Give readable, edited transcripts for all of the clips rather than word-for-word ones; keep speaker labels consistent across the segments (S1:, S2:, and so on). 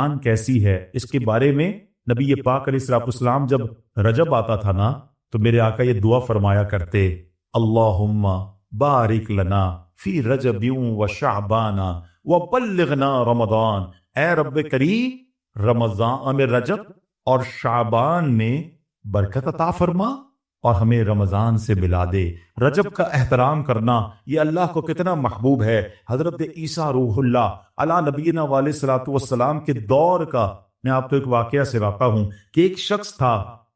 S1: شان کیسی ہے اس کے بارے میں نبی پاک علیہ الصلوۃ والسلام جب رجب آتا تھا نا تو میرے آقا یہ دعا فرمایا کرتے، اللہم بارک لنا فی رجب و شعبان و بلغنا رمضان، اے رب کریم رمضان میں رجب اور شعبان میں برکت عطا فرما اور ہمیں رمضان سے ملا دے۔ رجب کا احترام کرنا یہ اللہ کو کتنا محبوب ہے۔ حضرت عیسیٰ روح اللہ علی نبینا علیہ الصلوۃ والسلام کے دور کا میں آپ کو ایک واقعہ سناتا ہوں کہ ایک شخص تھا،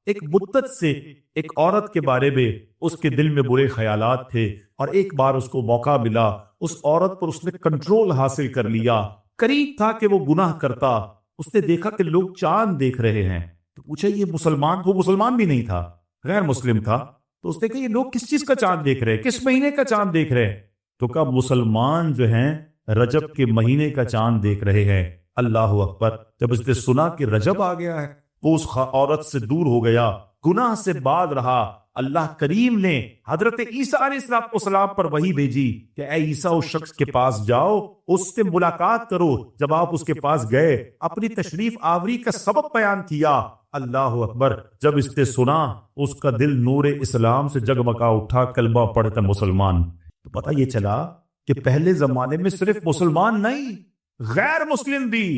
S1: ایک مدت سے ایک عورت کے بارے میں اس کے دل میں برے خیالات تھے، اور ایک بار اس کو موقع ملا، اس عورت پر اس نے کنٹرول حاصل کر لیا۔ قریب تھا کہ وہ گناہ کرتا، اس نے دیکھا کہ لوگ چاند دیکھ رہے ہیں تو پوچھا یہ مسلمان، وہ مسلمان بھی نہیں تھا، غیر مسلم تھا، تو اس نے کہا یہ لوگ کس چیز کا چاند دیکھ رہے ہیں، کس مہینے کا چاند دیکھ رہے ہیں؟ تو کہا مسلمان جو ہیں رجب کے مہینے کا چاند دیکھ رہے ہیں۔ اللہ اکبر! جب اس نے سنا کہ رجب آ گیا ہے وہ اس عورت سے دور ہو گیا، گناہ سے باز رہا۔ اللہ کریم نے حضرت عیسیٰ علیہ السلام پر وحی بھیجی کہ اے عیسیٰ اس شخص کے پاس جاؤ، اس سے ملاقات کرو۔ جب آپ اس کے پاس گئے اپنی تشریف آوری کا سبب بیان کیا۔ اللہ اکبر! جب اس نے سنا اس کا دل نور اسلام سے جگمگا اٹھا، کلمہ پڑھ کر مسلمان۔ تو پتہ یہ چلا کہ پہلے زمانے میں صرف مسلمان نہیں، غیر مسلم بھی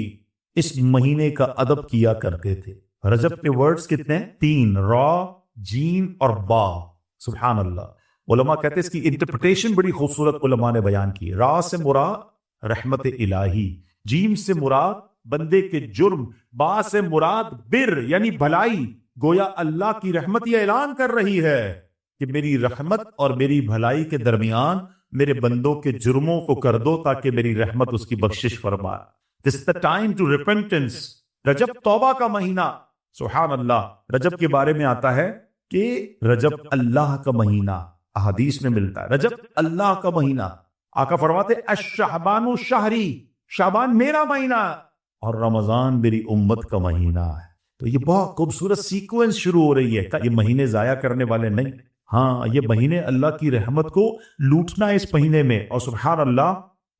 S1: اس مہینے کا ادب کیا کرتے تھے۔ رجب کے ورڈز کتنے ہیں؟ 3، را، جیم اور با۔ سبحان اللہ! علماء کہتے ہیں اس کی انٹرپریٹیشن بڑی خوبصورت علماء نے بیان کی۔ را سے مراد رحمت الہی، جیم سے مراد بندے کے جرم، با سے مراد بر یعنی بھلائی۔ گویا اللہ کی رحمت یہ اعلان کر رہی ہے کہ میری رحمت اور میری بھلائی کے درمیان میرے بندوں کے جرموں کو کر دو تاکہ میری رحمت اس کی بخشش فرمائے۔ This is the time to repentance۔ رجب توبہ کا مہینہ۔ سبحان اللہ! رجب کے بارے میں آتا ہے کہ رجب اللہ کا مہینہ، احادیث میں ملتا ہے رجب اللہ کا مہینہ۔ آقا فرماتے الشعبان شہری، شعبان میرا مہینہ اور رمضان میری امت کا مہینہ ہے۔ تو یہ بہت خوبصورت سیکوینس شروع ہو رہی ہے کہ یہ مہینے ضائع کرنے والے نہیں، ہاں یہ مہینے اللہ کی رحمت کو لوٹنا ہے اس مہینے میں۔ اور سبحان اللہ!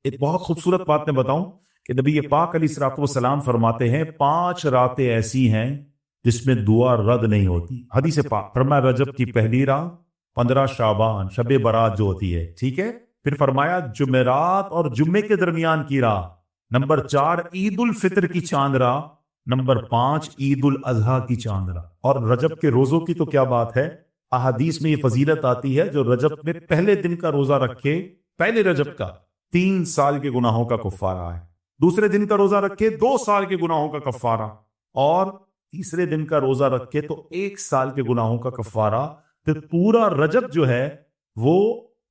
S1: ایک بہت خوبصورت بات میں بتاؤں کہ نبی پاک علیہ الصلوۃ والسلام فرماتے ہیں 5 راتیں ایسی ہیں جس میں دعا رد نہیں ہوتی۔ حدیث پاک فرمایا رجب کی پہلی رات، 15 شعبان شب برات جو ہوتی ہے، ٹھیک ہے، پھر فرمایا جمعرات اور جمعے کے درمیان کی رات، نمبر 4 عید الفطر کی چاند رات، نمبر 5 عید الاضحیٰ کی چاند رات۔ اور رجب کے روزوں کی تو کیا بات ہے، احادیث میں یہ فضیلت آتی ہے جو رجب میں پہلے دن کا روزہ رکھے، پہلے رجب کا 3 سال کے گناہوں کا کفارہ ہے، دوسرے دن کا روزہ رکھے 2 سال کے گناہوں کا کفارہ، اور تیسرے دن کا روزہ رکھے تو 1 سال کے گناہوں کا کفارہ۔ پھر پورا رجب جو ہے وہ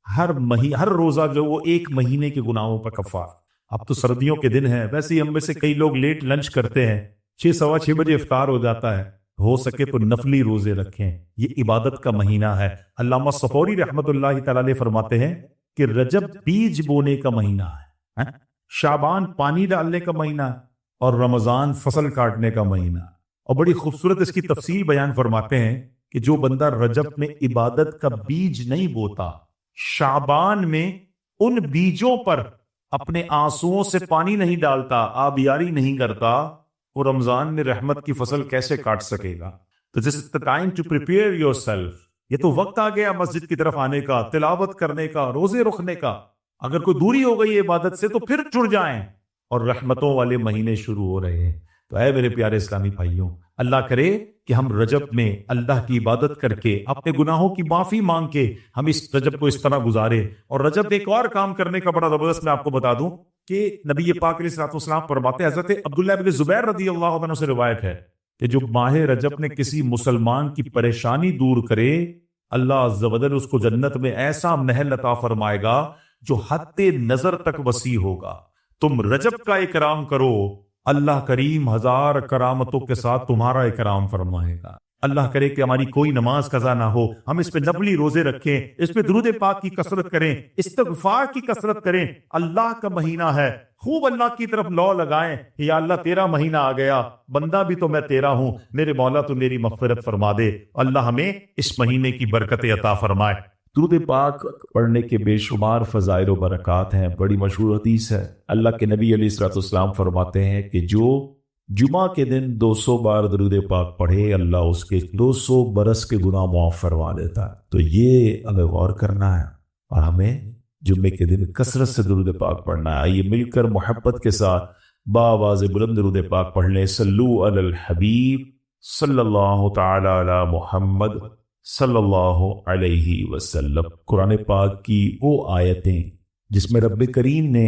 S1: ہر روزہ جو وہ 1 مہینے کے گناہوں کا کفارہ۔ اب تو سردیوں کے دن ہیں، ویسے ہی ہم میں سے کئی لوگ لیٹ لنچ کرتے ہیں، 6 سوا 6 بجے افطار ہو جاتا ہے، ہو سکے تو نفلی روزے رکھیں، یہ عبادت کا مہینہ ہے۔ علامہ صفوری رحمت اللہ تعالی علیہ فرماتے ہیں کہ رجب بیج بونے کا مہینہ ہے، شعبان پانی ڈالنے کا مہینہ اور رمضان فصل کاٹنے کا مہینہ۔ اور بڑی خوبصورت اس کی تفصیل بیان فرماتے ہیں کہ جو بندہ رجب میں عبادت کا بیج نہیں بوتا، شعبان میں ان بیجوں پر اپنے آنسوؤں سے پانی نہیں ڈالتا، آبیاری نہیں کرتا، وہ رمضان میں رحمت کی فصل کیسے کاٹ سکے گا؟ تو this is the time to prepare yourself۔ یہ تو وقت آ گیا مسجد کی طرف آنے کا، تلاوت کرنے کا، روزے رکھنے کا۔ اگر کوئی دوری ہو گئی عبادت سے تو پھر جڑ جائیں، اور رحمتوں والے مہینے شروع ہو رہے ہیں۔ تو اے میرے پیارے اسلامی بھائیوں، اللہ کرے کہ ہم رجب میں اللہ کی عبادت کر کے اپنے گناہوں کی معافی مانگ کے ہم اس رجب کو اس طرح گزارے۔ اور رجب ایک اور کام کرنے کا بڑا زبردست میں آپ کو بتا دوں کہ نبی پاک علیہ الصلوۃ والسلام فرماتے ہیں، حضرت عبداللہ بن زبیر رضی اللہ عنہ سے روایت ہے کہ جو ماہ رجب میں کسی مسلمان کی پریشانی دور کرے، اللہ عز و جل اس کو جنت میں ایسا محل عطا فرمائے گا جو حد نظر تک وسیع ہوگا۔ تم رجب کا اکرام کرو، اللہ کریم 1000 کرامتوں کے ساتھ تمہارا اکرام فرمائے گا۔ اللہ کرے کہ ہماری کوئی نماز قضا نہ ہو، ہم اس پہ نفلی روزے رکھیں، اس پہ درود پاک کی کثرت کریں، استغفار کی کثرت کریں۔ اللہ کا مہینہ ہے، خوب اللہ کی طرف لو لگائیں، یا اللہ تیرا مہینہ آ گیا، بندہ بھی تو میں تیرا ہوں، میرے مولا تو میری مغفرت فرما دے۔ اللہ ہمیں اس مہینے کی برکت عطا فرمائے۔ درود پاک پڑھنے کے بے شمار فضائل و برکات ہیں۔ بڑی مشہور حدیث ہے، اللہ کے نبی علیہ الصلوۃ والسلام فرماتے ہیں کہ جو جمعہ کے دن 200 بار درود پاک پڑھے، اللہ اس کے 200 برس کے گناہ معاف فرما دیتا ہے۔ تو یہ ہمیں غور کرنا ہے اور ہمیں جمعے کے دن کثرت سے درود پاک پڑھنا ہے۔ آئیے مل کر محبت کے ساتھ بآواز بلند درود پاک پڑھ لیں۔ صلو علی الحبیب صلی اللہ تعالی علی محمد صلی اللہ علیہ وسلم۔ قرآن پاک کی وہ آیتیں جس میں رب کریم نے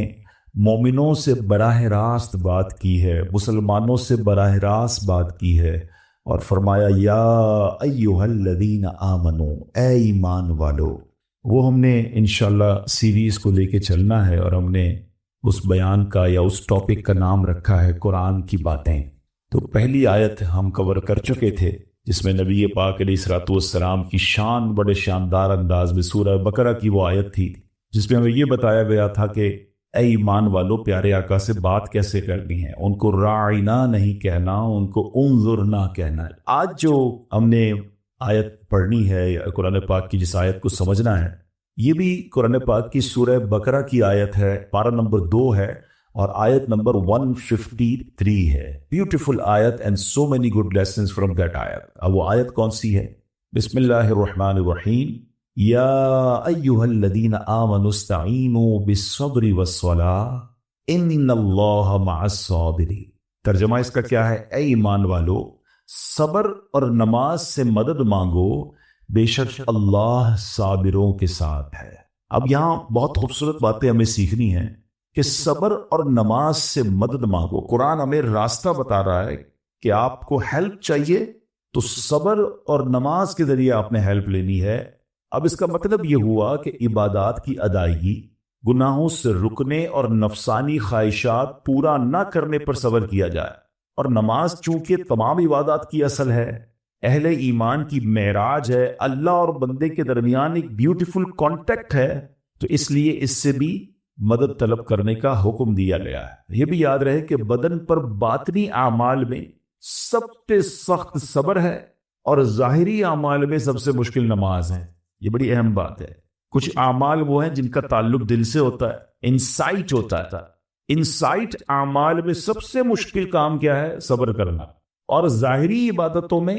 S1: مومنوں سے براہ راست بات کی ہے، مسلمانوں سے براہ راست بات کی ہے، اور فرمایا یا ایھا الذین آمنو، اے ایمان والو۔ وہ ہم نے انشاءاللہ سیریز کو لے کے چلنا ہے، اور ہم نے اس بیان کا یا اس ٹاپک کا نام رکھا ہے قرآن کی باتیں۔ تو پہلی آیت ہم کور کر چکے تھے جس میں نبی پاک علیہ الصلوۃ والسلام کی شان بڑے شاندار انداز میں، سورہ بقرہ کی وہ آیت تھی جس میں ہمیں یہ بتایا گیا تھا کہ اے ایمان والو، پیارے آقا سے بات کیسے کرنی ہے، ان کو راعنا نہیں کہنا، ان کو انظرنا کہنا ہے۔ آج جو ہم نے آیت پڑھنی ہے، قرآن پاک کی جس آیت کو سمجھنا ہے، یہ بھی قرآن پاک کی سورہ بقرہ کی آیت ہے، پارہ نمبر 2 ہے اور آیت نمبر 153 ہے۔ بیوٹیفل آیت and so many good lessons from that آیت۔ اب وہ آیت کون سی ہے؟ بسم اللہ الرحمن الرحیم۔ یا ایھا الذین آمنوا استعینوا بالصبر والصلاۃ ان اللہ مع الصابرین۔ ترجمہ اس کا کیا ہے؟ اے ایمان والو، صبر اور نماز سے مدد مانگو، بے شک اللہ صابروں کے ساتھ ہے۔ اب یہاں بہت خوبصورت باتیں ہمیں سیکھنی ہیں کہ صبر اور نماز سے مدد مانگو۔ قرآن ہمیں راستہ بتا رہا ہے کہ آپ کو ہیلپ چاہیے تو صبر اور نماز کے ذریعے آپ نے ہیلپ لینی ہے۔ اب اس کا مطلب یہ ہوا کہ عبادات کی ادائیگی، گناہوں سے رکنے اور نفسانی خواہشات پورا نہ کرنے پر صبر کیا جائے، اور نماز چونکہ تمام عبادات کی اصل ہے، اہل ایمان کی معراج ہے، اللہ اور بندے کے درمیان ایک بیوٹیفل کانٹیکٹ ہے، تو اس لیے اس سے بھی مدد طلب کرنے کا حکم دیا گیا ہے۔ یہ بھی یاد رہے کہ بدن پر باطنی اعمال میں سب سے سخت صبر ہے، اور ظاہری اعمال میں سب سے مشکل نماز ہے۔ یہ بڑی اہم بات ہے۔ کچھ اعمال وہ ہیں جن کا تعلق دل سے ہوتا ہے، انسائٹ ہوتا ہے۔ انسائٹ اعمال میں سب سے مشکل کام کیا ہے؟ صبر کرنا۔ اور ظاہری عبادتوں میں،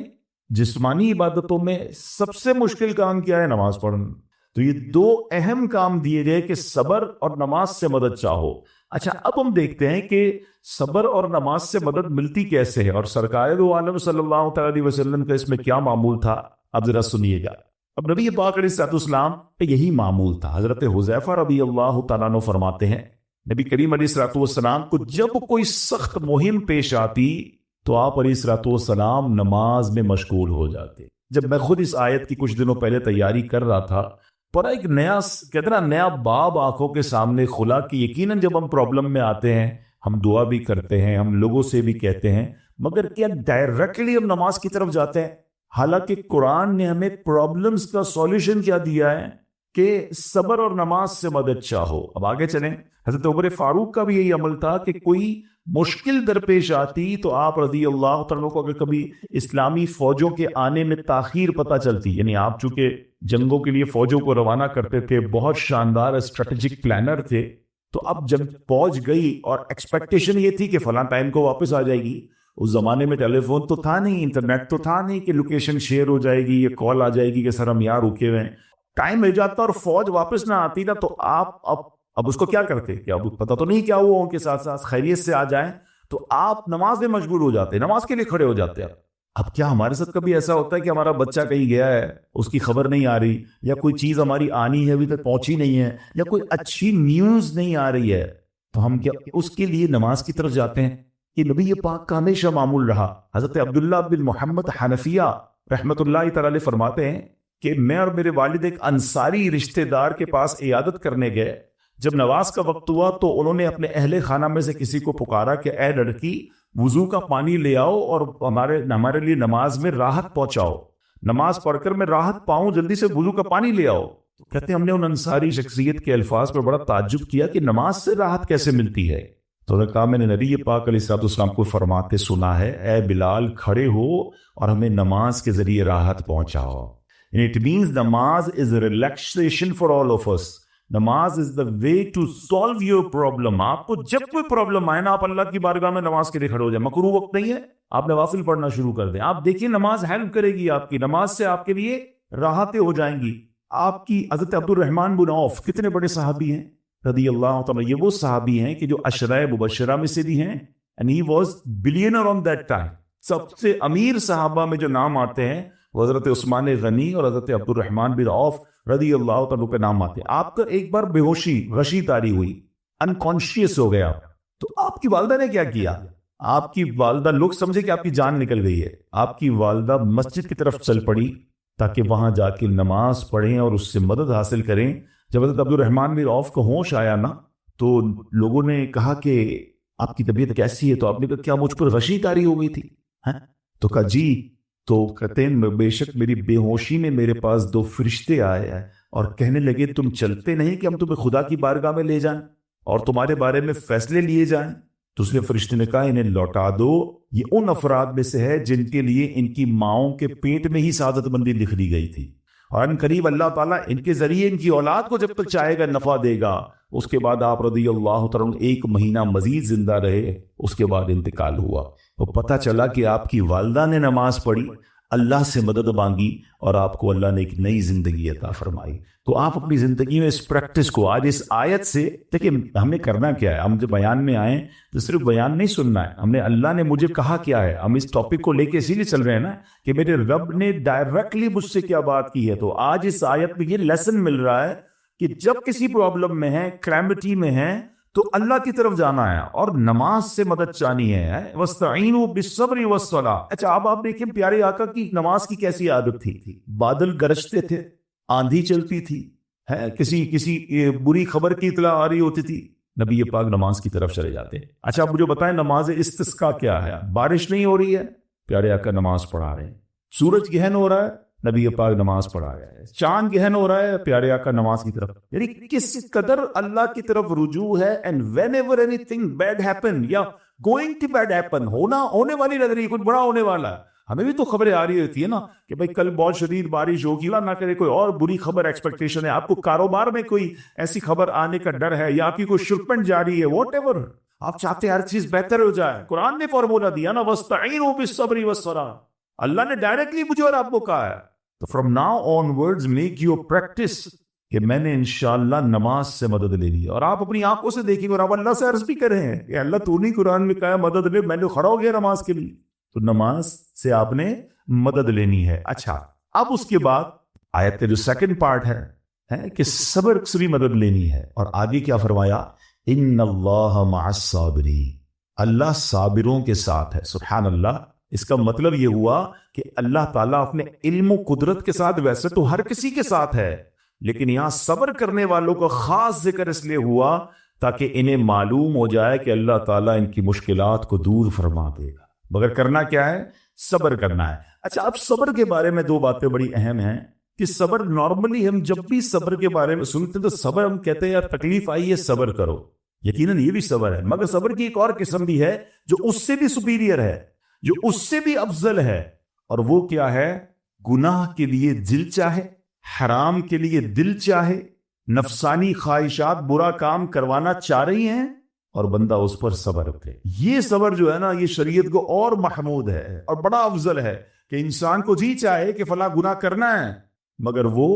S1: جسمانی عبادتوں میں سب سے مشکل کام کیا ہے؟ نماز پڑھنا۔ تو یہ 2 اہم کام دیے گئے کہ صبر اور نماز سے مدد چاہو۔ اچھا، اب ہم دیکھتے ہیں کہ صبر اور نماز سے مدد ملتی کیسے ہے، اور سرکار دو عالم صلی اللہ تعالی وسلم کا اس میں کیا معمول تھا، اب ذرا سنیے گا۔ اب نبی پاک علیہ السلام پہ یہی معمول تھا۔ حضرت حذیفہ رضی اللہ تعالیٰ عنہ فرماتے ہیں نبی کریم علیہ السلام کو جب کوئی سخت مہم پیش آتی تو آپ علیہ السلام نماز میں مشغول ہو جاتے۔ جب میں خود اس آیت کی کچھ دنوں پہلے تیاری کر رہا تھا، پر ایک نیا باب آنکھوں کے سامنے کھلا کہ یقیناً جب ہم پرابلم میں آتے ہیں، ہم دعا بھی کرتے ہیں، ہم لوگوں سے بھی کہتے ہیں، مگر کیا ڈائریکٹلی ہم نماز کی طرف جاتے ہیں؟ حالانکہ قرآن نے ہمیں پرابلمز کا سولوشن کیا دیا ہے کہ صبر اور نماز سے مدد چاہو۔ اب آگے چلیں۔ حضرت عمر فاروق کا بھی یہی عمل تھا کہ کوئی مشکل درپیش آتی تو آپ رضی اللہ تعالیٰ کو اگر کبھی اسلامی فوجوں کے آنے میں تاخیر پتہ چلتی، یعنی آپ چونکہ جنگوں کے لیے فوجوں کو روانہ کرتے تھے، بہت شاندار اسٹریٹجک پلانر تھے، تو اب جب فوج گئی اور ایکسپیکٹیشن یہ تھی کہ فلاں ٹائم کو واپس آ جائے گی، اس زمانے میں ٹیلی فون تو تھا نہیں، انٹرنیٹ تو تھا نہیں کہ لوکیشن شیئر ہو جائے گی، یہ کال آ جائے گی کہ سر ہم یہاں رکے ہوئے ہیں، ٹائم مل جاتا اور فوج واپس نہ آتی نا، تو آپ اب اس کو کیا کرتے کہ اب پتہ تو نہیں کیا ہوا، ان کے ساتھ ساتھ خیریت سے آ جائیں، تو آپ نماز میں مشغول ہو جاتے، نماز کے لیے کھڑے ہو جاتے۔ اب کیا ہمارے ساتھ کبھی ایسا ہوتا ہے کہ ہمارا بچہ کہیں گیا ہے، اس کی خبر نہیں آ رہی، یا کوئی چیز ہماری آنی ہے ابھی تک پہنچی نہیں ہے، یا کوئی اچھی نیوز نہیں آ رہی ہے، تو ہم کیا اس کے لیے نماز کی طرف جاتے ہیں؟ یہ نبی پاک کا ہمیشہ معمول رہا۔ حضرت عبداللہ بن محمد حنفیہ رحمۃ اللہ تعالی علیہ فرماتے ہیں کہ میں اور میرے والد ایک انصاری رشتہ دار کے پاس عیادت کرنے گئے۔ جب نماز کا وقت ہوا تو انہوں نے اپنے اہل خانہ میں سے کسی کو پکارا کہ اے لڑکی، وضو کا پانی لے آؤ اور ہمارے لیے نماز میں راحت پہنچاؤ، نماز پڑھ کر میں راحت پاؤں، جلدی سے وضو کا پانی لے آؤ۔ کہتے ہیں ہم نے ان انصاری شخصیت کے الفاظ پر بڑا تعجب کیا کہ نماز سے راحت کیسے ملتی ہے؟ تو انہوں نے کہا میں نے نبی پاک علیہ السلام کو فرماتے سنا ہے، اے بلال کھڑے ہو اور ہمیں نماز کے ذریعے راحت پہنچاؤ۔ It means namaz is a relaxation for all of us. نماز is the way to solve your problem. آپ کو جب کوئی پرابلم آئے نا، آپ اللہ کی بارگاہ میں نماز کے لیے کھڑے ہو جائیں. مکروہ وقت نہیں ہے، آپ نوافل پڑھنا شروع کر دیں. آپ دیکھیں نماز ہیلپ کرے گی آپ کی، نماز سے آپ کے لیے راحتیں ہو جائیں گی. آپ کی حضرت عبد الرحمن بن عوف کتنے بڑے صحابی ہیں رضی اللہ تعالیٰ. یہ وہ صحابی ہیں کہ جو عشرہ مبشرہ میں سے بھی ہیں، and he was billionaire on that time. سب سے امیر صحابہ میں جو نام آتے ہیں وہ حضرت عثمان غنی اور حضرت عبد الرحمن بن عوف رضی اللہ تعالیٰ پہ نام آتے ہیں. آپ کا ایک بار بے ہوشی غشی طاری ہوئی، انکانشیس ہو گیا، تو آپ کی والدہ نے کیا کیا؟ آپ کی والدہ، لوگ سمجھے کہ آپ کی جان نکل گئی ہے، آپ کی والدہ مسجد کی طرف چل پڑی تاکہ وہاں جا کے نماز پڑھیں اور اس سے مدد حاصل کریں. جب حضرت عبد الرحمن بن عوف کو ہوش آیا نا، تو لوگوں نے کہا کہ آپ کی طبیعت کیسی ہے؟ تو آپ نے کہا کیا مجھ پر غشی طاری ہو گئی تھی؟ تو کہا جی. تو کہتے ہیں بے شک میری بے ہوشی میں میرے پاس 2 فرشتے آئے ہیں اور کہنے لگے تم چلتے نہیں کہ ہم تمہیں خدا کی بارگاہ میں لے جائیں اور تمہارے بارے میں فیصلے لیے جائیں؟ تو اس نے فرشتے نے کہا انہیں لوٹا دو، یہ ان افراد میں سے ہے جن کے لیے ان کی ماؤں کے پیٹ میں ہی سعادت مندی لکھ دی گئی تھی، اور ان قریب اللہ تعالیٰ ان کے ذریعے ان کی اولاد کو جب تک چاہے گا نفع دے گا. اس کے بعد آپ رضی اللہ تعالیٰ 1 مہینہ مزید زندہ رہے، اس کے بعد انتقال ہوا. وہ پتہ چلا کہ آپ کی والدہ نے نماز پڑھی، اللہ سے مدد مانگی اور آپ کو اللہ نے ایک نئی زندگی عطا فرمائی. تو آپ اپنی زندگی میں اس پریکٹس کو آج اس آیت سے دیکھیں. ہمیں کرنا کیا ہے؟ ہم جب بیان میں آئیں تو صرف بیان نہیں سننا ہے، ہم نے اللہ نے مجھے کہا کیا ہے. ہم اس ٹاپک کو لے کے اسی لیے چل رہے ہیں نا کہ میرے رب نے ڈائریکٹلی مجھ سے کیا بات کی ہے. تو آج اس آیت میں یہ لیسن مل رہا ہے کہ جب کسی پرابلم میں ہیں، کلیمٹی میں ہیں، تو اللہ کی طرف جانا ہے اور نماز سے مدد چاہنی ہے. وَاسْتَعِينُوا بِالصَّبْرِ وَالصَّلَاةِ. اچھا اب آپ دیکھیں پیارے آقا کی نماز کی کیسی عادت تھی. بادل گرجتے تھے، آندھی چلتی تھی، کسی بری خبر کی اطلاع آ رہی ہوتی تھی، نبی پاک نماز کی طرف چلے جاتے ہیں. اچھا آپ مجھے بتائیں نماز استسقاء کیا ہے؟ بارش نہیں ہو رہی ہے، پیارے آقا نماز پڑھا رہے ہیں. سورج گہن ہو رہا ہے، نبی پاک نماز پڑھا رہا ہے. چاند گہن ہو رہا ہے، پیارے آقا نماز کی طرف. یعنی کس قدر اللہ کی طرف رجوع ہے. And whenever anything bad happen یا گوئنگ ٹو بیڈ ہیپن، ہونے والی نظر کچھ بڑا ہونے والا ہے. ہمیں بھی تو خبریں آ رہی ہوتی ہے نا کہ بھائی کل بہت شدید بارش ہوگی، اللہ نہ کرے کوئی اور بری خبر ایکسپیکٹیشن ہے، آپ کو کاروبار میں کوئی ایسی خبر آنے کا ڈر ہے، یا آپ کی کوئی شپمنٹ جاری ہے، واٹ ایور آپ چاہتے ہیں ہر چیز بہتر ہو جائے. قرآن نے فارمولا دیا نا وَاسْتَعِينُوا بِالصَّبْرِ وَالصَّلَاةِ. اللہ نے ڈائریکٹلی مجھے اور آپ کو کہا ہے. تو from now on words make your practice کہ میں نے انشاءاللہ نماز سے مدد لے لی. اور آپ اپنی آنکھوں سے دیکھیں اور آپ اللہ سے عرض بھی کریں ہیں کہ اللہ تو نہیں قرآن میں کہا مدد لے، میں نے کھڑا ہو گیا نماز کے لیے. تو نماز سے آپ نے مدد لینی ہے. اچھا اب اس کے بعد آیت جو سیکنڈ پارٹ ہے کہ صبر سے بھی مدد لینی ہے. اور آگے کیا فرمایا؟ ان اللہ مع الصابرین، اللہ صابروں کے ساتھ ہے. سبحان اللہ. اس کا مطلب یہ ہوا کہ اللہ تعالیٰ اپنے علم و قدرت کے ساتھ ویسے تو ہر کسی کے ساتھ ہے، لیکن یہاں صبر کرنے والوں کا خاص ذکر اس لیے ہوا تاکہ انہیں معلوم ہو جائے کہ اللہ تعالیٰ ان کی مشکلات کو دور فرما دے گا. مگر کرنا کیا ہے؟ صبر کرنا ہے. اچھا اب صبر کے بارے میں 2 باتیں بڑی اہم ہیں کہ صبر نارملی ہم جب بھی صبر کے بارے میں سنتے ہیں تو صبر ہم کہتے ہیں یار تکلیف آئی ہے صبر کرو. یقیناً یہ بھی صبر ہے، مگر صبر کی ایک اور قسم بھی ہے جو اس سے بھی سپیریئر ہے، جو اس سے بھی افضل ہے. اور وہ کیا ہے؟ گناہ کے لیے دل چاہے، حرام کے لیے دل چاہے، نفسانی خواہشات برا کام کروانا چاہ رہی ہیں اور بندہ اس پر صبر کرے. یہ صبر جو ہے نا یہ شریعت کو اور محمود ہے اور بڑا افضل ہے کہ انسان کو جی چاہے کہ فلاں گناہ کرنا ہے مگر وہ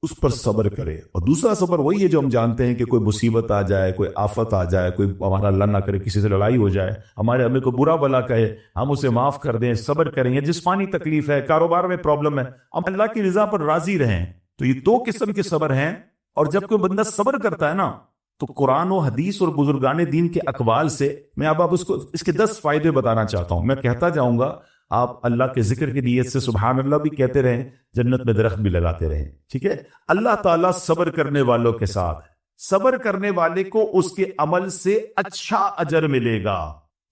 S1: اس پر صبر کرے. اور دوسرا صبر وہی ہے جو ہم جانتے ہیں کہ کوئی مصیبت آ جائے، کوئی آفت آ جائے، کوئی ہمارا اللہ نہ کرے کسی سے لڑائی ہو جائے، ہمارے ہمیں کوئی برا بلا کہے، ہم اسے معاف کر دیں، صبر کریں. یا جسمانی تکلیف ہے، کاروبار میں پرابلم ہے، ہم اللہ کی رضا پر راضی رہیں. تو یہ 2 قسم کے صبر ہیں. اور جب کوئی بندہ صبر کرتا ہے نا تو قرآن و حدیث اور بزرگان دین کے اقوال سے میں اب اس کے 10 فائدے بتانا چاہتا ہوں. میں کہتا جاؤں گا، آپ اللہ کے ذکر کی نیت سے سبحان اللہ بھی کہتے رہیں، جنت میں درخت بھی لگاتے رہیں. ٹھیک ہے؟ اللہ تعالیٰ صبر کرنے والوں کے ساتھ ہے. صبر کرنے والے کو اس کے عمل سے اچھا اجر ملے گا،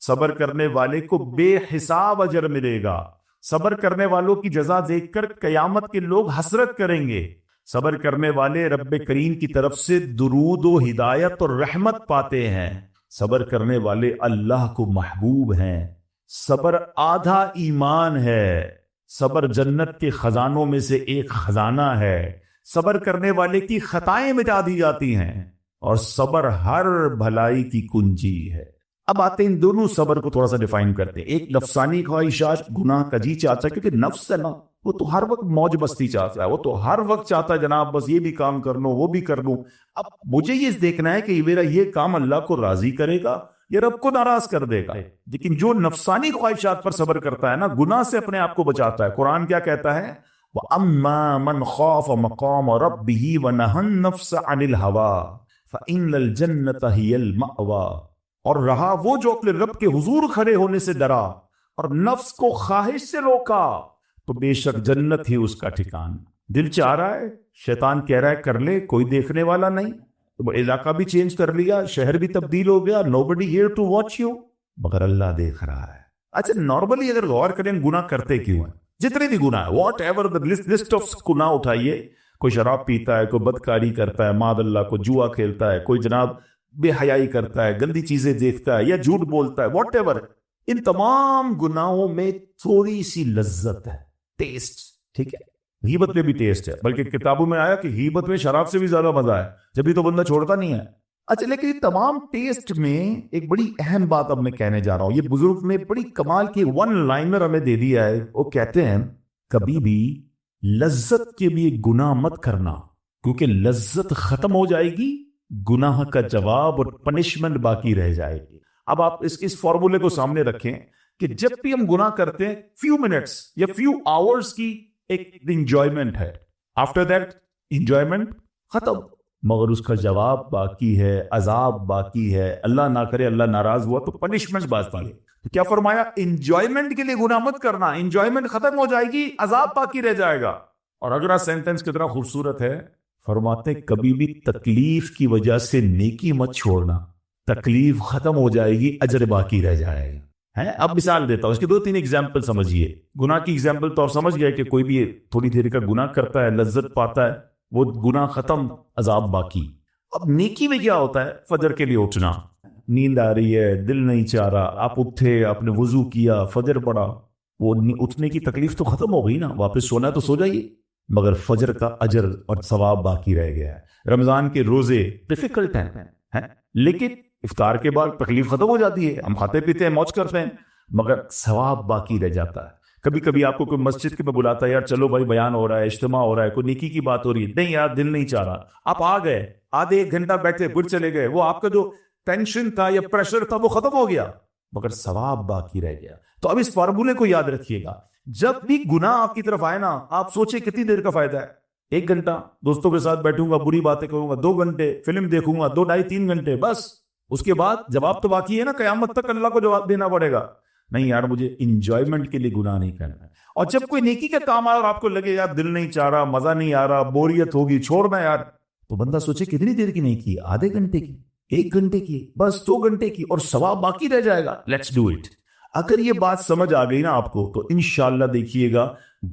S1: صبر کرنے والے کو بے حساب اجر ملے گا. صبر کرنے والوں کی جزا دیکھ کر قیامت کے لوگ حسرت کریں گے. صبر کرنے والے رب کریم کی طرف سے درود و ہدایت اور رحمت پاتے ہیں. صبر کرنے والے اللہ کو محبوب ہیں. صبر آدھا ایمان ہے. صبر جنت کے خزانوں میں سے ایک خزانہ ہے. صبر کرنے والے کی خطائیں مٹا دی جاتی ہیں، اور صبر ہر بھلائی کی کنجی ہے۔ اب آتے ہیں ان دونوں صبر کو تھوڑا سا ڈیفائن کرتے ہیں۔ ایک نفسانی خواہشات، گناہ کا جی چاہتا ہے، کیونکہ نفس ہے نا، وہ تو ہر وقت موج مستی چاہتا ہے، وہ تو ہر وقت چاہتا ہے جناب بس یہ بھی کام کر لوں وہ بھی کر لوں۔ اب مجھے یہ دیکھنا ہے کہ میرا یہ کام اللہ کو راضی کرے گا یا رب کو ناراض کر دے گا۔ لیکن جو نفسانی خواہشات پر صبر کرتا ہے نا، گناہ سے اپنے آپ کو بچاتا ہے، قرآن کیا کہتا ہے؟ وَأَمَّا مَنْ خَافَ مَقَامَ رَبِّهِ وَنَهَى النَّفْسَ عَنِ الْهَوَىٰ فَإِنَّ الْجَنَّةَ هِيَ الْمَأْوَىٰ، اور رہا وہ جو اپنے رب کے حضور کھڑے ہونے سے ڈرا اور نفس کو خواہش سے روکا تو بے شک جنت ہی اس کا ٹھکان۔ دل چاہ رہا ہے، شیطان کہہ رہا ہے کر لے، کوئی دیکھنے والا نہیں، تو علاقہ بھی چینج کر لیا، شہر بھی تبدیل ہو گیا، nobody here to watch you، مگر اللہ دیکھ رہا ہے۔ اچھا نارملی اگر غور کریں گناہ کرتے کیوں ہیں؟ جتنے بھی گناہ ہے، what ever the list of گناہ اٹھائیے، کوئی شراب پیتا ہے، کوئی بدکاری کرتا ہے، معاذ اللہ کو جوا کھیلتا ہے، کوئی جناب بے حیائی کرتا ہے، گندی چیزیں دیکھتا ہے یا جھوٹ بولتا ہے، واٹ ایور، ان تمام گناہوں میں تھوڑی سی لذت ہے، ٹیسٹ، ٹھیک ہے؟ غیبت میں بھی ٹیسٹ ہے، بلکہ کتابوں میں آیا کہ غیبت میں شراب سے بھی زیادہ مزہ ہے، جبھی تو بندہ چھوڑتا نہیں ہے۔ اچھا لیکن یہ تمام ٹیسٹ میں ایک بڑی اہم بات اب میں کہنے جا رہا ہوں، یہ بزرگ نے بڑی کمال کی ون لائنر ہمیں دے دیا ہے۔ وہ کہتے ہیں کبھی بھی لذت کے لیے گناہ مت کرنا، کیونکہ لذت ختم ہو جائے گی، گناہ کا جواب اور پنشمنٹ باقی رہ جائے گی۔ اب آپ اس فارمولے کو سامنے رکھیں کہ جب بھی ہم گناہ کرتے ہیں فیو منٹس یا فیو آورز کی ایک انجوائمنٹ ہے، آفٹر دیٹ انجوائمنٹ ختم، مگر اس کا جواب باقی ہے، عذاب باقی ہے، اللہ نہ کرے اللہ ناراض ہوا تو پنشمنٹ باقی ہے۔ تو کیا فرمایا؟ انجوائمنٹ کے لیے گناہ مت کرنا، انجوائمنٹ ختم ہو جائے گی، عذاب باقی رہ جائے گا۔ اور اگلا سینٹنس کتنا خوبصورت ہے، فرماتے کبھی بھی تکلیف کی وجہ سے نیکی مت چھوڑنا، تکلیف ختم ہو جائے گی، اجر باقی رہ جائے گا۔ اب مثال دیتا ہوں، اس کے 2-3 ایگزامپل سمجھیے۔ گناہ کی ایگزامپل تو آپ سمجھ گئے کہ کوئی بھی تھوڑی دیر کا گناہ کرتا ہے، لذت پاتا ہے، وہ گناہ ختم، عذاب باقی۔ اب نیکی میں کیا ہوتا ہے؟ فجر کے لیے اٹھنا، نیند آ رہی ہے، دل نہیں چاہ رہا، آپ اٹھے، آپ نے وضو کیا، فجر پڑھا، وہ اٹھنے کی تکلیف تو ختم ہو گئی نا، واپس سونا ہے تو سو جائیے، مگر فجر کا اجر اور ثواب باقی رہ گیا ہے۔ رمضان کے روزے ڈیفیکلٹ ہیں، لیکن افطار کے بعد تکلیف ختم ہو جاتی ہے، ہم کھاتے پیتے ہیں، موج کرتے ہیں، مگر ثواب باقی رہ جاتا ہے۔ کبھی کبھی آپ کو کوئی مسجد کے میں بلاتا ہے، یار چلو بھائی بیان ہو رہا ہے، اجتماع ہو رہا ہے، کوئی نیکی کی بات ہو رہی ہے، نہیں یار دل نہیں چاہ رہا، آپ آ گئے، آدھے 1 گھنٹہ بیٹھے پھر چلے گئے، وہ آپ کا جو ٹینشن تھا یا پریشر تھا وہ ختم ہو گیا، مگر ثواب باقی رہ گیا۔ تو اب اس فارمولے کو یاد رکھیے گا، جب بھی گناہ آپ کی طرف آئے نا، آپ سوچیں کتنی دیر کا فائدہ ہے؟ 1 گھنٹہ دوستوں کے ساتھ بیٹھوں گا، بری باتیں کروں گا، 2 گھنٹے فلم دیکھوں گا، 2 ڈھائی 3 گھنٹے، بس اس کے بعد جواب تو باقی ہے نا، قیامت تک اللہ کو جواب دینا پڑے گا۔ نہیں یار مجھے انجوائمنٹ کے لیے گناہ نہیں کرنا ہے۔ اور جب کوئی نیکی کا کام آئے اور آپ کو لگے یار دل نہیں چاہ رہا، مزہ نہیں آ رہا، بوریت ہوگی، چھوڑنا یار، تو بندہ سوچے کتنی دیر کی نہیں کی، آدھے گھنٹے کی، 1 گھنٹے کی، بس 2 گھنٹے کی، اور ثواب باقی رہ جائے گا۔ Let's do it. اگر یہ بات سمجھ آ گئی نا آپ کو، تو انشاءاللہ دیکھیے گا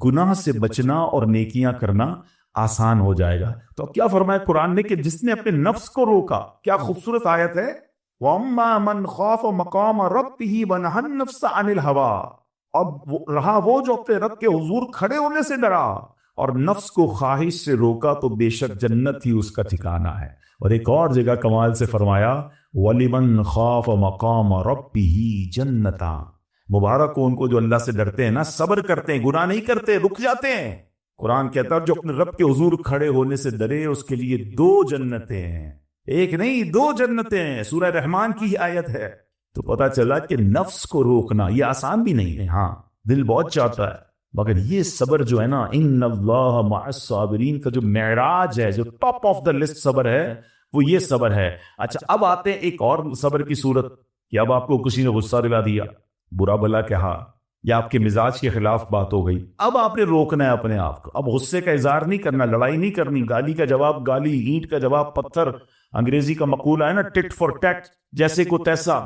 S1: گناہ سے بچنا اور نیکیاں کرنا آسان ہو جائے گا۔ تو اب کیا فرمایا قرآن نے کہ جس نے اپنے نفس کو روکا، کیا خوبصورت آیت ہے، وَأَمَّا مَنْ خَافَ مَقَامَ رَبِّهِ وَنَهَى النَّفْسَ عَنِ الْهَوَىٰ، اب رہا وہ جو اپنے رب کے حضور کھڑے ہونے سے ڈرا اور نفس کو خواہش سے روکا تو بے شک جنت ہی اس کا ٹھکانہ ہے۔ اور ایک اور جگہ کمال سے فرمایا وَلِمَنْ خَافَ مَقَامَ رَبِّهِ جَنَّتَانِ، مبارک ہو ان کو جو اللہ سے ڈرتے ہیں نا، صبر کرتے ہیں، گناہ نہیں کرتے، رک جاتے ہیں۔ قرآن کہتا ہے جو اپنے رب کے حضور کھڑے ہونے سے ڈرے اس کے لیے 2 جنتیں ہیں، 1 نہیں 2 جنتیں ہیں۔ سورہ رحمان کی ہی آیت ہے۔ تو پتا چلا کہ نفس کو روکنا یہ آسان بھی نہیں ہے، ہاں دل بہت چاہتا ہے، مگر یہ صبر جو ہے نا، ان اللہ مع الصابرین کا جو معراج ہے، جو ٹاپ آف دا لسٹ صبر ہے، وہ یہ صبر ہے۔ اچھا اب آتے ہیں ایک اور صبر کی صورت کہ اب آپ کو کسی نے غصہ دلا دیا، برا بھلا کہا، یا آپ کے مزاج کے خلاف بات ہو گئی، اب آپ نے روکنا ہے اپنے آپ کو، اب غصے کا اظہار نہیں کرنا، لڑائی نہیں کرنی، گالی کا جواب گالی، اینٹ کا جواب پتھر، انگریزی کا مقولہ ہے نا ٹٹ فار ٹیٹ، جیسے کو تیسا،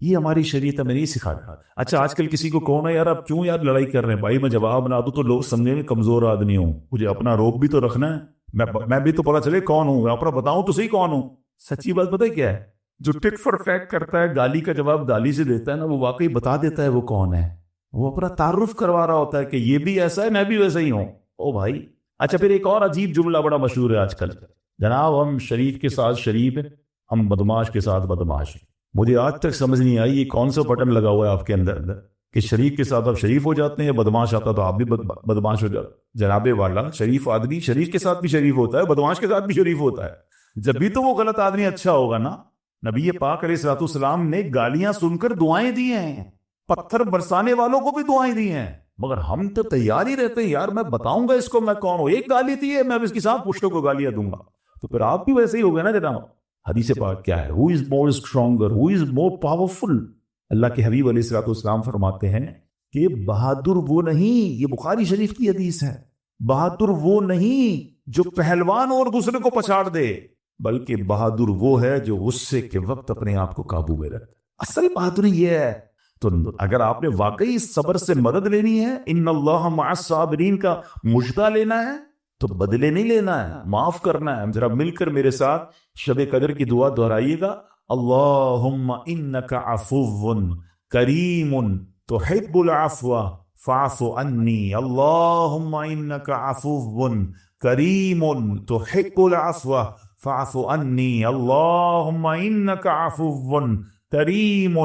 S1: یہ ہماری شریعت میں نہیں سکھاتا۔ اچھا آج کل کسی کو کہو نا یار اب کیوں یار لڑائی کر رہے ہیں، بھائی میں جواب نہ دوں تو لوگ سمجھیں گے کمزور آدمی ہوں، مجھے اپنا روب بھی تو رکھنا ہے، میں بھی تو پتا چلے کون ہوں، میں اپنا بتاؤں تو صحیح کون ہوں۔ سچی بات پتہ ہے کیا ہے، جو ٹٹ فار ٹیٹ کرتا ہے، گالی کا جواب گالی سے دیتا ہے نا، وہ واقعی بتا دیتا ہے وہ کون ہے، وہ اپنا تعارف کروا رہا ہوتا ہے کہ یہ بھی ایسا ہے، میں بھی ویسا ہی ہوں۔ او بھائی اچھا پھر ایک اور عجیب جملہ بڑا مشہور ہے آج کل، جناب ہم شریف کے ساتھ شریف ہیں، ہم بدماش کے ساتھ بدماش ہیں۔ مجھے آج تک سمجھ نہیں آئی یہ کون سا بٹن لگا ہوا ہے آپ کے اندر کہ شریف کے ساتھ آپ شریف ہو جاتے ہیں، یا بدماش آتا تو آپ بھی بدماش ہو جاتے۔ جناب والا، شریف آدمی شریف کے ساتھ بھی شریف ہوتا ہے، بدماش کے ساتھ بھی شریف ہوتا ہے، جب بھی تو وہ غلط آدمی اچھا ہوگا نا۔ نبی پاک علیہ الصلوۃ والسلام نے گالیاں سن کر دعائیں دی ہیں، پتھر برسانے والوں کو بھی دعائیں دی ہیں، مگر ہم تو تیار ہی رہتے ہیں یار میں بتاؤں گا اس کو میں کون ہوں، ایک گالی دی ہے میں اب اس کی ساتھ پشتوں کو گالیاں دوں گا، تو پھر آپ بھی ویسے ہی ہو گئے نا جناب۔ حدیث پاک کیا ہے؟ who is more stronger, who is more powerful؟ اللہ کے حبیب علیہ الصلوۃ والسلام فرماتے ہیں کہ بہادر وہ نہیں، یہ بخاری شریف کی حدیث ہے، بہادر وہ نہیں جو پہلوان اور دوسرے کو پچھاڑ دے، بلکہ بہادر وہ ہے جو غصے کے وقت اپنے آپ کو قابو میں رکھے۔ اصل بہادری یہ ہے۔ تو اگر آپ نے واقعی صبر سے مدد لینی ہے، ان اللہ مع الصابرین کا مجدہ لینا ہے، تو بدلے نہیں لینا ہے، معاف کرنا ہے۔ ذرا مل کر میرے ساتھ شب قدر کی دعا دہرائیے گا، اللہم انک عفو کریم تحب العفو فاعف عنی، اللہم انک عفو کریم تحب العفو فاعف عنی، اللہم انک عفو کریم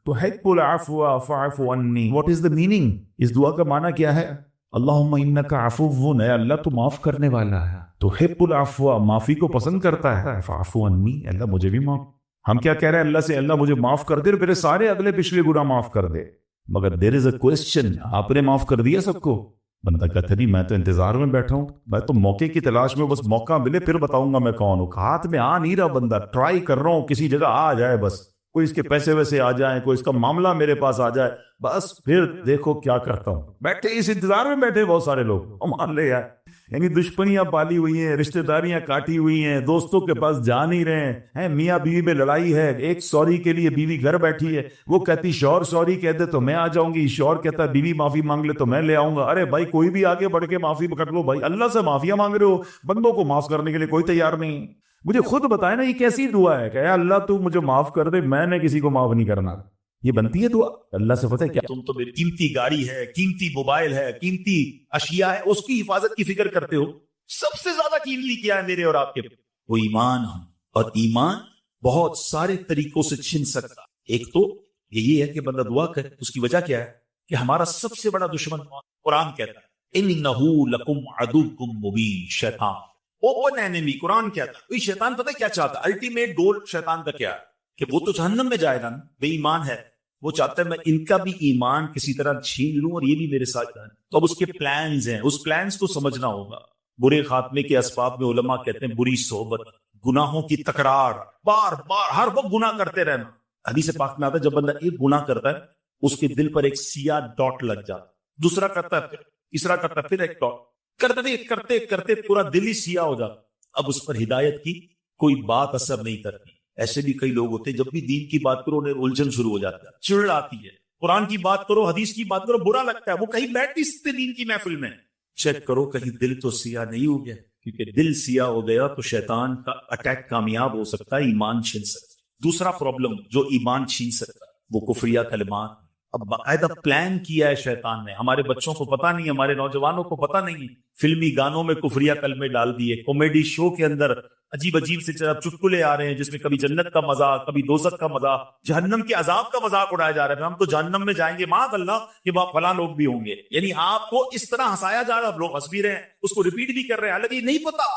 S1: تحب العفو فاعف عنی۔ What is the meaning? اس دعا کا معنی کیا ہے؟ اللہم انک عفو، اے اللہ تو معاف کرنے والا ہے، تحب العفو معافی کو پسند کرتا ہے، فاعف عنی اللہ مجھے بھی معاف۔ ہم کیا کہہ رہے ہیں اللہ سے؟ اللہ مجھے معاف کر دے اور میرے سارے اگلے پچھلے گناہ معاف کر دے، مگر دیر از اے کوسچن، آپ نے معاف کر دیا سب کو؟ بندہ کہتا نہیں میں تو انتظار میں بیٹھا ہوں، میں تو موقع کی تلاش میں، بس موقع ملے پھر بتاؤں گا میں کون ہوں۔ ہاتھ میں آ نہیں رہا بندہ، ٹرائی کر رہا ہوں کسی جگہ آ جائے، بس کوئی اس کے پیسے ویسے آ جائیں، کوئی اس کا معاملہ میرے پاس آ جائے، بس پھر دیکھو کیا کرتا ہوں۔ بیٹھے اس انتظار میں بیٹھے بہت سارے لوگ، مان لے یار، یعنی دشمنیاں پالی ہوئی ہیں، رشتہ داریاں کاٹی ہوئی ہیں، دوستوں کے پاس جا نہیں رہے ہیں، میاں بیوی میں لڑائی ہے، ایک سوری کے لیے بیوی گھر بیٹھی ہے، وہ کہتی شوہر سوری کہہ دے تو میں آ جاؤں گی، شوہر کہتا بیوی معافی مانگ لے تو میں لے آؤں گا۔ ارے بھائی کوئی بھی آگے بڑھ کے معافی کر لو بھائی، اللہ سے معافیاں مانگ رہے ہو، بندوں کو معاف کرنے کے لیے کوئی تیار نہیں۔ مجھے خود بتائے نا یہ کیسی دعا ہے کہ اے اللہ تو مجھے معاف کر دے، میں نے کسی کو معاف نہیں کرنا، یہ بنتی ہے دعا؟ اللہ سے پتہ ہے کیا، تم تو میری قیمتی گاڑی ہے، قیمتی موبائل ہے، قیمتی اشیاء ہے، اس کی حفاظت کی فکر کرتے ہو، سب سے زیادہ قیمتی کیا ہے میرے اور آپ کے؟ وہ ایمان ہم، اور ایمان بہت سارے طریقوں سے چھن سکتا۔ ایک تو یہ ہے کہ بندہ دعا کرے، اس کی وجہ کیا ہے کہ ہمارا سب سے بڑا دشمن قرآن کہتا ہے انہ لکم عدو مبین، شیطان اوپن اینیمی، قرآن کہتا ہے۔ شیطان پتہ کیا چاہتا ہے؟ الٹیمیٹ گول شیطان کا کیا ہے کہ وہ تو جہنم میں جائے گا، بے ایمان ہے، وہ چاہتا ہے میں ان کا بھی ایمان کسی طرح چھین لوں اور یہ بھی میرے ساتھ جائیں۔ تو اب اس کے پلانز ہیں، اس پلانز کو سمجھنا ہوگا۔ برے خاتمے کے اسباب میں علماء کہتے ہیں بری صحبت، گناہوں کی تکرار، بار بار ہر وقت گناہ کرتے رہنا۔ حدیث پاک میں آتا ہے جب بندہ ایک گناہ کرتا ہے اس کے دل پر ایک سیاہ ڈاٹ لگ جاتا، دوسرا کرتا ہے، پھر تیسرا کرتا ہے، پھر ایک ڈاٹ کرتے کرتے کرتے پورا دل ہی سیاہ ہو جاتا۔ اب اس پر ہدایت کی کوئی بات اثر نہیں کرتی۔ ایسے بھی کئی لوگ ہوتے ہیں جب بھی دین کی بات کرو انہیں الجھن شروع ہو جاتا ہے، چڑ آتی ہے، قرآن کی بات کرو، حدیث کی بات کرو، برا لگتا ہے، وہ کہیں بیٹھ نہیں سکتے دین کی محفل میں۔ چیک کرو کہیں دل تو سیاہ نہیں ہو گیا، کیونکہ دل سیاہ ہو گیا تو شیطان کا اٹیک کامیاب ہو سکتا ہے، ایمان چھین سکتا ہے۔ دوسرا پرابلم جو ایمان چھین سکتا ہے وہ کفریہ کلمات۔ اب باقاعدہ پلان کیا ہے شیطان نے، ہمارے بچوں کو پتہ نہیں، ہمارے نوجوانوں کو پتہ نہیں، فلمی گانوں میں کفریہ کلمے ڈال دیے، کامیڈی شو کے اندر عجیب عجیب سے چٹکلے آ رہے ہیں جس میں کبھی جنت کا مذاق، کبھی دوزخ کا مذاق، جہنم کے عذاب کا مذاق اڑایا جا رہا ہے، ہم تو جہنم میں جائیں گے، معاذ اللہ کہ وہاں فلاں لوگ بھی ہوں گے۔ یعنی آپ کو اس طرح ہنسایا جا رہا ہے، لوگ ہنس بھی رہے ہیں، اس کو ریپیٹ بھی کر رہے ہیں، حالانکہ یہ نہیں پتا۔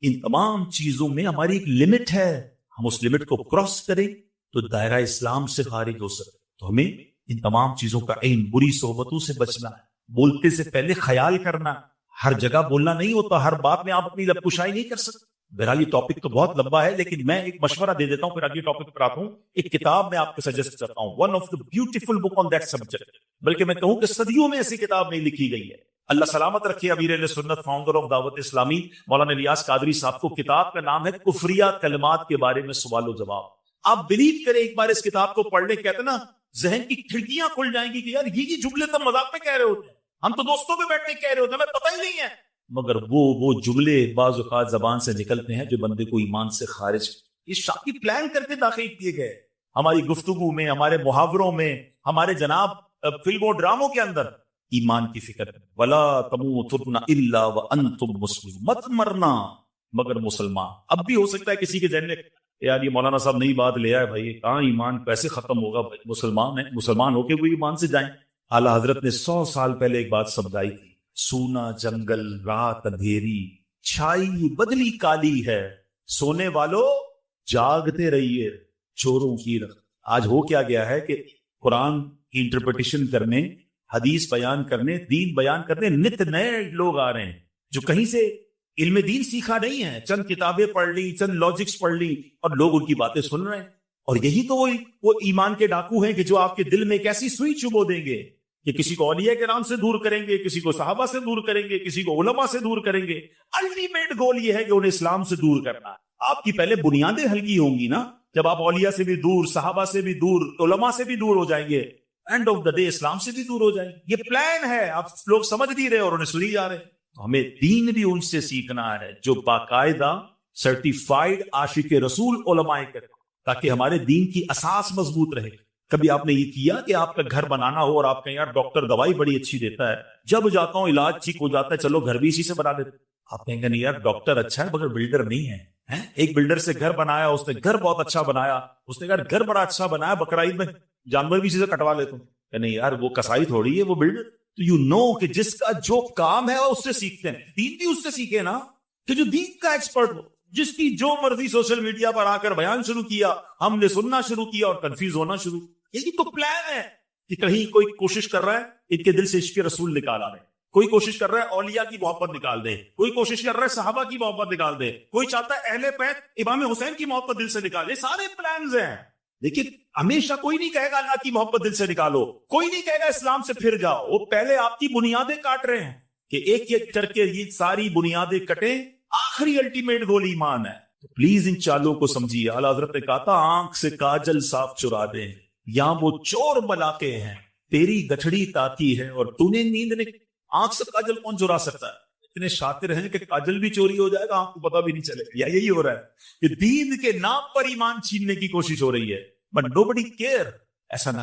S1: ان تمام چیزوں میں ہماری ایک لمٹ ہے، ہم اس لمٹ کو کراس کریں تو دائرہ اسلام سے خارج ہو سکتے۔ تو ہمیں ان تمام چیزوں کا علم، بری صحبتوں سے بچنا ہے، بولتے سے پہلے خیال کرنا، ہر جگہ بولنا نہیں ہوتا، ہر بات میں آپ اپنی لب کشائی نہیں کر سکتے۔ بہرحال یہ ٹاپک تو بہت لمبا ہے، لیکن میں ایک مشورہ دے دیتا ہوں پھر اگلی ٹاپک پر آتا ہوں۔ ایک کتاب میں آپ کو سجیسٹ کرتا ہوں، one of the beautiful book on that subject, بلکہ میں کہوں کہ صدیوں میں ایسی کتاب نہیں لکھی گئی ہے۔ اللہ سلامت رکھے امیر اہل سنت، فاؤنڈر آف دعوت اسلامی مولانا الیاس قادری صاحب کو، کتاب کا نام ہے کفریہ کلمات کے بارے میں سوال و جواب۔ آپ بلیو کریں ایک بار اس کتاب کو پڑھ لیں، کہتے ہیں نا ذہن کی کھڑکیاں کھل جائیں گی کہ یار یہ جملے تو مذاق میں کہہ رہے ہوتے ہیں، ہم تو دوستوں میں بیٹھ کے کہہ رہے ہوتے ہیں، ہمیں پتہ ہی نہیں ہے، مگر وہ جملے بعض اوقات زبان سے نکلتے ہیں جو بندے کو ایمان سے خارج، یہ شاکی پلان کر کے داخل کیے گئے ہماری گفتگو میں، ہمارے محاوروں میں، ہمارے جناب فلموں ڈراموں کے اندر۔ ایمان کی فکر کریں. ولا تموتن الا وانتم مسلمون، مت مرنا مگر مسلمان. اب بھی ہو سکتا ہے کسی کے ذہن میں یار یہ مولانا صاحب نئی بات لے آئے بھائی، کہاں ایمان کیسے ختم ہوگا بھائی، مسلمان ہیں، مسلمان ہو کے کوئی ایمان سے جائیں. اعلیٰ حضرت نے 100 سال پہلے ایک بات سمجھائی تھی، سونا جنگل رات اندھیری چھائی بدلی کالی ہے، سونے والوں جاگتے رہیے چوروں کی رخ. آج ہو کیا گیا ہے کہ قرآن کی انٹرپریٹیشن کرنے، حدیث بیان کرنے، دین بیان کرنے نت نئے لوگ آ رہے ہیں جو کہیں سے علم دین سیکھا نہیں ہے، چند کتابیں پڑھ لی، چند لاجکس پڑھ لی اور لوگ ان کی باتیں سن رہے ہیں. اور یہی تو وہ ایمان کے ڈاکو ہیں کہ جو آپ کے دل میں ایک ایسی سوئی چبو دیں گے کہ کسی کو اولیاء کرام سے دور کریں گے، کسی کو صحابہ سے دور کریں گے، کسی کو علماء سے دور کریں گے. الٹیمیٹ گول یہ ہے کہ انہیں اسلام سے دور کرنا ہے. آپ کی پہلے بنیادیں ہلکی ہوں گی نا، جب آپ اولیاء سے بھی دور، صحابہ سے بھی دور، علماء سے بھی دور ہو جائیں گے، اینڈ آف دا ڈے اسلام سے بھی دور ہو جائیں گے. یہ پلان ہے، آپ لوگ سمجھ نہیں رہے اور انہیں سنی جا رہے. ہمیں دین بھی ان سے سیکھنا ہے جو باقاعدہ سرٹیفائیڈ عاشق رسول علماء کریں، تاکہ ہمارے دین کی اساس مضبوط رہے. کبھی آپ نے یہ کیا کہ آپ کا گھر بنانا ہو اور آپ کہیں یار ڈاکٹر دوائی بڑی اچھی دیتا ہے، جب جاتا ہوں علاج ٹھیک ہو جاتا ہے، چلو گھر بھی اسی سے بنا لیتے. آپ کہیں گے نہیں یار ڈاکٹر اچھا ہے مگر بلڈر نہیں ہے. ایک بلڈر سے گھر بنایا، اس نے گھر بہت اچھا بنایا، اس نے کہا گھر بڑا اچھا بنایا، بقرعید میں جانور بھی اسی سے کٹوا لیتا ہوں. کہ نہیں یار وہ کسائی تھوڑی ہے، وہ بلڈر. تو یو نو کہ جس کا جو کام ہے وہ اس سے سیکھتے ہیں. دین بھی اس سے سیکھے نا، کہ جو دین کا ایکسپرٹ ہو، جس کی جو مرضی سوشل میڈیا پر آ کر بیان شروع کیا، ہم نے سننا شروع کیا اور کنفیوز ہونا شروع. یہی تو پلان ہے کہ کہیں کوئی کوشش کر رہا ہے ان کے دل سے عشق رسول نکال آ رہے، کوئی کوشش کر رہا ہے اولیاء کی محبت نکال دے، کوئی کوشش کر رہا ہے صحابہ کی محبت نکال دے، کوئی چاہتا ہے اہل بیت امام حسین کی محبت دل سے نکال دے. سارے پلانز ہیں. لیکن ہمیشہ کوئی نہیں کہے گا اللہ کی محبت دل سے نکالو، کوئی نہیں کہے گا اسلام سے پھر جاؤ. وہ پہلے آپ کی بنیادیں کاٹ رہے ہیں کہ ایک ایک کر کے یہ ساری بنیادیں کٹیں. آخری الٹیمیٹ گول ایمان ہے. تو پلیز ان چالوں کو سمجھیے. اعلیٰ حضرت نے کہا تھا آنکھ سے کاجل صاف چرا دیں، یا وہ چور ملاقے ہیں، تیری گٹھڑی تاتی ہے اور تو نے نیند نے. آنکھ سے کاجل کون چرا سکتا ہے؟ اتنے شاطر ہیں کہ کاجل بھی چوری ہو جائے گا، آنکھ کو پتہ بھی نہیں چلے گا. یا یہی ہو رہا ہے کہ دین کے نام پر ایمان چھیننے کی کوشش ہو رہی ہے، بٹ نوبڈی کیئر. ایسا نہ.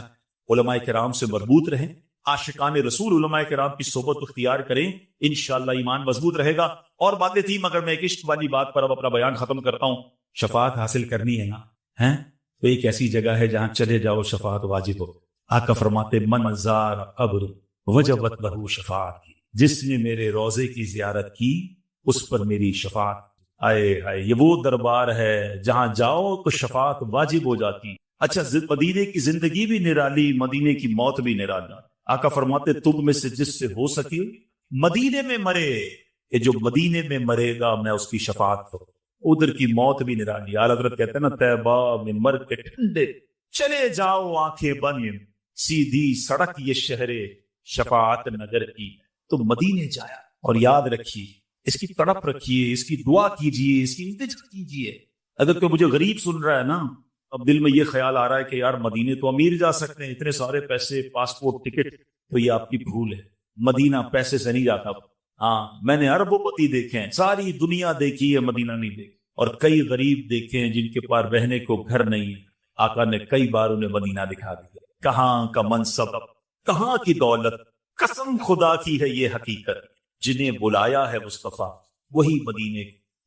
S1: علماء کرام سے مربوط رہیں، عاشقان رسول علماء کرام کی صحبت اختیار کریں، انشاءاللہ ایمان مضبوط رہے گا. اور باتیں تھیں مگر میں ایک عشق والی بات پر اب اپنا بیان ختم کرتا ہوں. شفاعت حاصل کرنی ہے نا، تو ایک ایسی جگہ ہے جہاں چلے جاؤ شفاعت واجب ہو. آقا فرماتے من زار قبر وجبت لہ شفاعت، جس نے میرے روضے کی زیارت کی اس پر میری شفاعت. آئے آئے، یہ وہ دربار ہے جہاں جاؤ تو شفاعت واجب ہو جاتی. اچھا مدینے کی زندگی بھی نرالی، مدینے کی موت بھی نرالی. آقا فرماتے تم میں سے جس سے ہو سکے مدینے میں مرے، کہ جو مدینے میں مرے گا میں اس کی شفاعت کروں. ادھر کی موت بھی نرالی. اعلیٰ حضرت کہتے ہیں نا طیبہ میں مر کے ٹھنڈے چلے جاؤ آنکھیں بند، سیدھی سڑک یہ شہر شفاعت نگر کی. تو مدینے جایا اور یاد رکھیے، اس کی تڑپ رکھیے، اس کی دعا کیجیے، اس کی التجا کیجیے. اگر کوئی مجھے غریب سن رہا ہے نا، اب دل میں یہ خیال آ رہا ہے کہ یار مدینے تو امیر جا سکتے ہیں، اتنے سارے پیسے، پاسپورٹ، ٹکٹ، تو یہ آپ کی بھول ہے. مدینہ پیسے سے نہیں جاتا. ہاں میں نے اربوں پتی دیکھے ہیں، ساری دنیا دیکھی ہے، مدینہ نہیں دیکھی. اور کئی غریب دیکھے ہیں جن کے پاس رہنے کو گھر نہیں ہے. آقا نے کئی بار انہیں مدینہ دکھا دیا. کہاں کا منصب، کہاں کی دولت، قسم خدا کی ہے یہ حقیقت، جنہیں بلایا ہے مصطفیٰ وہی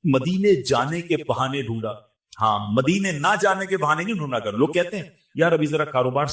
S1: مدینے جانے کے بہانے ڈھونڈا. ہاں مدینے نہ جانے کے بہانے نہیں ڈھونڈا کر. لوگ کہتے ہیں یار ابھی ذرا کاروبار